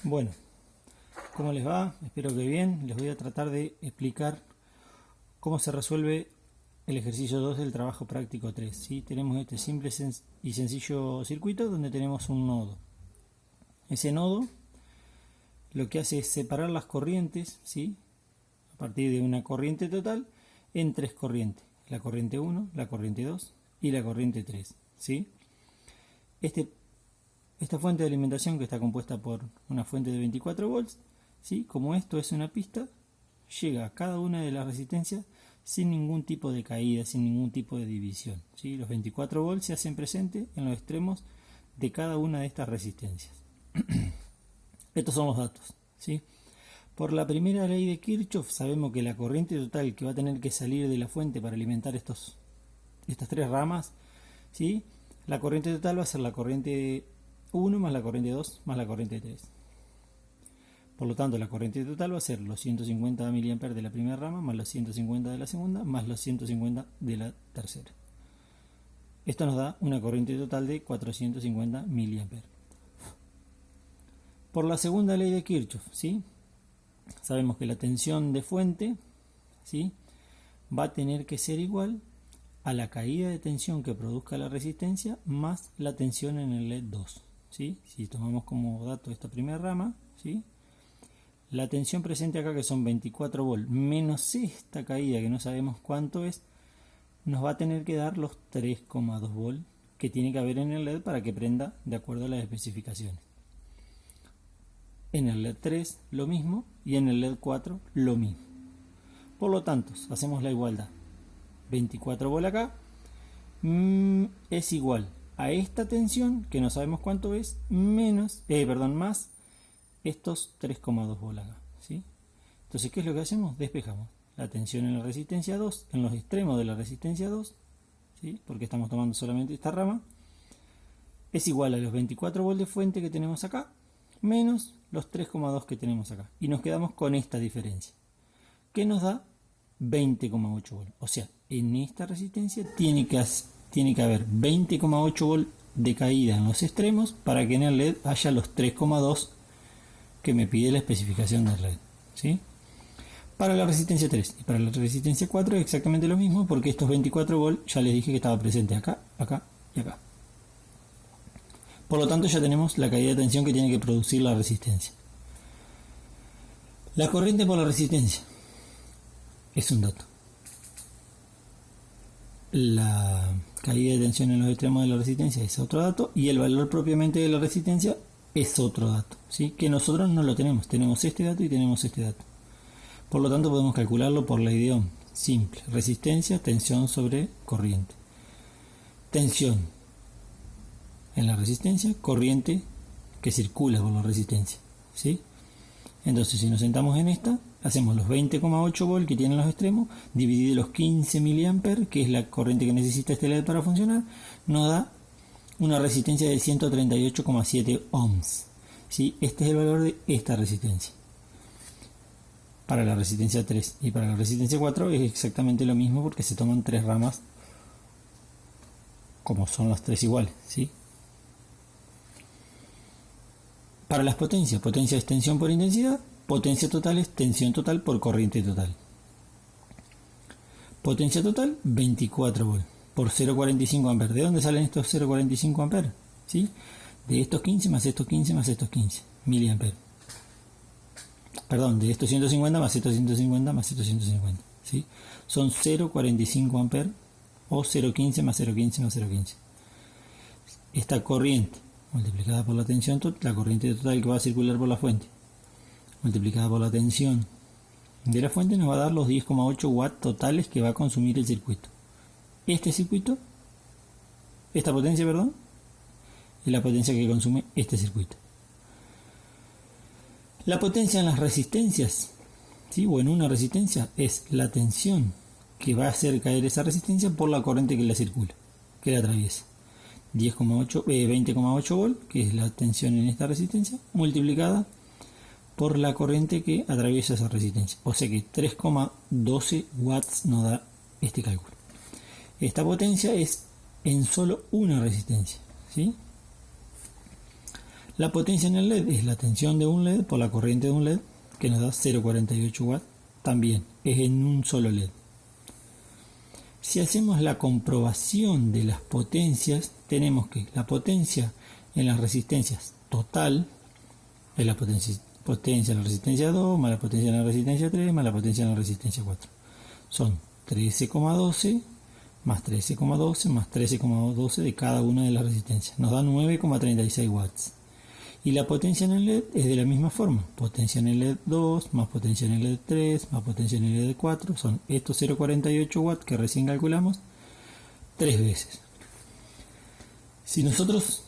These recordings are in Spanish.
Bueno, ¿cómo les va? Espero que bien. Les voy a tratar de explicar cómo se resuelve el ejercicio 2 del trabajo práctico 3. ¿Sí? Tenemos este simple y sencillo circuito donde tenemos un nodo. Ese nodo lo que hace es separar las corrientes, ¿sí? A partir de una corriente total en tres corrientes. La corriente 1, la corriente 2 y la corriente 3. ¿Sí? Esta fuente de alimentación, que está compuesta por una fuente de 24 volts, ¿sí? Como esto es una pista, llega a cada una de las resistencias sin ningún tipo de caída, sin ningún tipo de división, ¿sí? Los 24 volts se hacen presentes en los extremos de cada una de estas resistencias. Estos son los datos, ¿sí? Por la primera ley de Kirchhoff sabemos que la corriente total que va a tener que salir de la fuente para alimentar estas tres ramas, ¿sí? La corriente total va a ser la corriente 1 más la corriente 2 más la corriente 3. Por lo tanto, la corriente total va a ser los 150 mA de la primera rama más los 150 de la segunda más los 150 de la tercera. Esto nos da una corriente total de 450 mA. Por la segunda ley de Kirchhoff, ¿sí? Sabemos que la tensión de fuente, ¿sí? Va a tener que ser igual a la caída de tensión que produzca la resistencia más la tensión en el LED 2. ¿Sí? Si tomamos como dato esta primera rama, ¿sí? La tensión presente acá, que son 24 volts, menos esta caída que no sabemos cuánto es, nos va a tener que dar los 3,2 volts que tiene que haber en el LED para que prenda de acuerdo a las especificaciones. En el LED 3 lo mismo y en el LED 4 lo mismo. Por lo tanto, hacemos la igualdad. 24 volts acá es igual a esta tensión, que no sabemos cuánto es, más estos 3,2 volts acá, ¿sí? Entonces, ¿qué es lo que hacemos? Despejamos la tensión en la resistencia 2, en los extremos de la resistencia 2, ¿sí? Porque estamos tomando solamente esta rama, es igual a los 24 volts de fuente que tenemos acá, menos los 3,2 que tenemos acá. Y nos quedamos con esta diferencia, que nos da 20,8 volts. O sea, en esta resistencia tiene que haber 20,8 volts de caída en los extremos para que en el LED haya los 3,2 que me pide la especificación del LED, ¿sí? Para la resistencia 3 y para la resistencia 4 es exactamente lo mismo, porque estos 24 volts ya les dije que estaba presente acá, acá y acá. Por lo tanto, ya tenemos la caída de tensión que tiene que producir la resistencia. La corriente por la resistencia es un dato. La caída de tensión en los extremos de la resistencia es otro dato, y el valor propiamente de la resistencia es otro dato, ¿sí? Que nosotros no lo tenemos. Tenemos este dato y tenemos este dato. Por lo tanto, podemos calcularlo por ley de Ohm. Simple. Resistencia, tensión sobre corriente. Tensión en la resistencia, corriente que circula por la resistencia, ¿sí? Entonces, si nos sentamos en esta, hacemos los 20,8 volts que tienen los extremos, dividido los 15 mA, que es la corriente que necesita este LED para funcionar, nos da una resistencia de 138,7 ohms. ¿Sí? Este es el valor de esta resistencia. Para la resistencia 3 y para la resistencia 4 es exactamente lo mismo, porque se toman tres ramas como son las tres iguales, ¿sí? Para las potencias, potencia es tensión por intensidad, potencia total es tensión total por corriente total. Potencia total, 24 volts por 0,45 amperes. ¿De dónde salen estos 0,45 amperes? ¿Sí? De estos 15 más estos 15 más estos 15 miliamperes. Perdón, de estos 150 más estos 150 más estos 150. ¿Sí? Son 0,45 amperes o 0,15 más 0,15 más 0,15. Esta corriente multiplicada por la tensión total, la corriente total que va a circular por la fuente, multiplicada por la tensión de la fuente, nos va a dar los 10,8 watts totales que va a consumir el circuito. Esta potencia, perdón, es la potencia que consume este circuito. La potencia en las resistencias, ¿sí? O en una resistencia, es la tensión que va a hacer caer esa resistencia por la corriente que la circula, que la atraviesa. 20,8 volts, que es la tensión en esta resistencia, multiplicada por la corriente que atraviesa esa resistencia. O sea que 3,12 watts nos da este cálculo. Esta potencia es en solo una resistencia, ¿sí? La potencia en el LED es la tensión de un LED por la corriente de un LED, que nos da 0,48 watts. También es en un solo LED. Si hacemos la comprobación de las potencias, tenemos que la potencia en las resistencias total es la potencia en la resistencia 2 más la potencia en la resistencia 3 más la potencia en la resistencia 4. Son 13,12 más 13,12 más 13,12 de cada una de las resistencias. Nos da 9,36 watts. Y la potencia en el LED es de la misma forma. Potencia en el LED 2 más potencia en el LED 3 más potencia en el LED 4. Son estos 0,48 watts que recién calculamos 3 veces. Si nosotros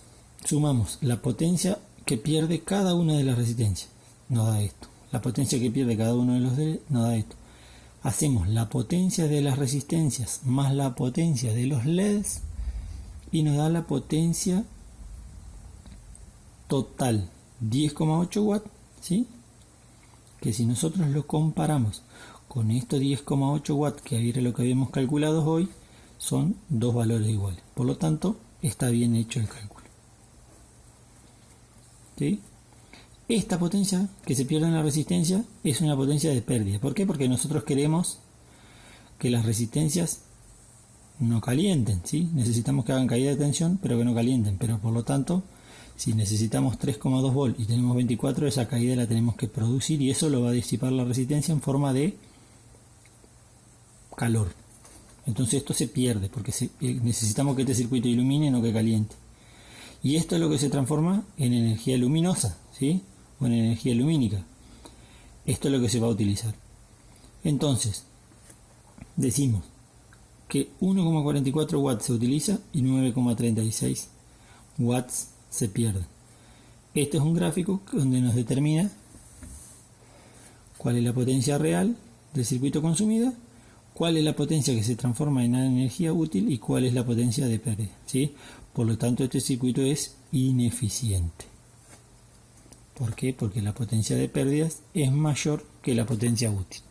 sumamos la potencia que pierde cada una de las resistencias, nos da esto. La potencia que pierde cada uno de los LED nos da esto. Hacemos la potencia de las resistencias más la potencia de los LEDs y nos da la potencia total 10,8 watts, ¿sí? Que si nosotros lo comparamos con estos 10,8 watts que era lo que habíamos calculado hoy, son dos valores iguales. Por lo tanto, está bien hecho el cálculo. ¿Sí? Esta potencia que se pierde en la resistencia es una potencia de pérdida. ¿Por qué? Porque nosotros queremos que las resistencias no calienten, ¿sí? Necesitamos que hagan caída de tensión, pero que no calienten. Pero por lo tanto, si necesitamos 3,2 volt y tenemos 24, esa caída la tenemos que producir y eso lo va a disipar la resistencia en forma de calor. Entonces esto se pierde porque necesitamos que este circuito ilumine, no que caliente. Y esto es lo que se transforma en energía luminosa, ¿sí? O en energía lumínica. Esto es lo que se va a utilizar. Entonces, decimos que 1,44 watts se utiliza y 9,36 watts se pierde. Este es un gráfico donde nos determina cuál es la potencia real del circuito consumida, cuál es la potencia que se transforma en energía útil y cuál es la potencia de pérdida, ¿sí? Por lo tanto, este circuito es ineficiente. ¿Por qué? Porque la potencia de pérdidas es mayor que la potencia útil.